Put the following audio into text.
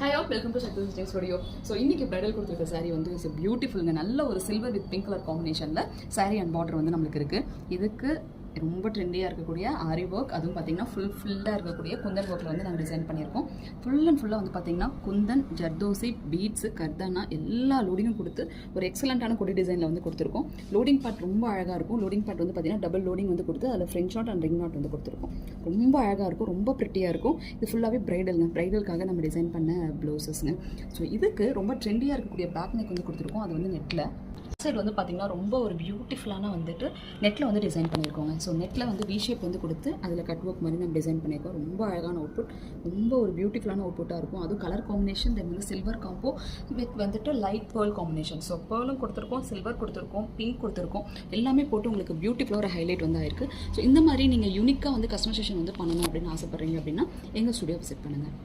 Hi all welcome to Shakti stitching studio. So இன்றைக்கி bridal கொடுத்துருக்க சாரீ வந்து இட்ஸ் பியூட்டிஃபுல்ங்க. நல்ல ஒரு சில்வர் வித் பிங்க் கலர் காம்பினேஷனில் சாரீ அண்ட் பார்டர் வந்து நம்மளுக்கு இருக்குது. இதுக்கு ரொம்ப ட்ரெண்டியாக இருக்கக்கூடிய ஆரி ஒர்க், அதுவும் பார்த்திங்கன்னா ஃபுல்லாக இருக்கக்கூடிய குந்தன் ஒர்க்கில் வந்து நாங்கள் டிசைன் பண்ணியிருக்கோம். ஃபுல் அண்ட் ஃபுல்லாக வந்து பார்த்திங்கன்னா குந்தன், ஜர்தோசி, பீட்ஸு, கர்தானா எல்லா லோடிங்கும் கொடுத்து ஒரு எக்ஸலண்ட்டான கொடி டிசைனில் வந்து கொடுத்துருக்கோம். லோடிங் பார்ட் ரொம்ப அழகாக இருக்கும். லோடிங் பார்ட் வந்து பார்த்திங்கன்னா டபுள் லோடிங் வந்து கொடுத்து அதில் French not and ring not வந்து கொடுத்துருக்கோம். ரொம்ப அழகாக இருக்கும், ரொம்ப ப்ரிட்டியாக இருக்கும். இது ஃபுல்லாகவே ப்ரைடலுக்காக நம்ம டிசைன் பண்ண ப்ளவுசஸ்ங்க. ஸோ இதுக்கு ரொம்ப ட்ரெண்டியாக இருக்கக்கூடிய பேக் நெக் வந்து கொடுத்துருக்கோம். அது வந்து நெட்டில் சைடு வந்து பார்த்திங்கன்னா ரொம்ப ஒரு பியூட்டிஃபுல்லான வந்துட்டு நெட்டில் வந்து டிசைன் பண்ணியிருக்கோங்க. ஸோ நெட்டில் வந்து வி ஷேப் வந்து கொடுத்து அதில் கட் ஒர்க் மாதிரி நம்ம டிசைன் பண்ணியிருக்கோம். ரொம்ப அழகான அவுட்புட், ரொம்ப ஒரு பியூட்டிஃபுல்லான அவுட்புட்டாக இருக்கும். அதுவும் கலர் காம்பினேஷன், தென் வந்து சில்வர் காம்போ வித் வந்துட்டு லைட் பேர்ல் காம்பினேஷன். ஸோ பேர்லும் கொடுத்துருக்கோம், சில்வர் கொடுத்துருக்கோம், பிங்க் கொடுத்துருக்கோம். எல்லாமே போட்டு உங்களுக்கு பியூட்டிஃபுல்லாக ஒரு ஹைலைட் வந்து ஆயிருக்கு. ஸோ இந்த மாதிரி நீங்கள் யூனிக்காக வந்து கஸ்டமைசேஷன் வந்து பண்ணணும் அப்படின்னு ஆசைப்பட்றீங்க அப்படின்னா எங்கள் ஸ்டுடியோ விசிட் பண்ணுங்கள்.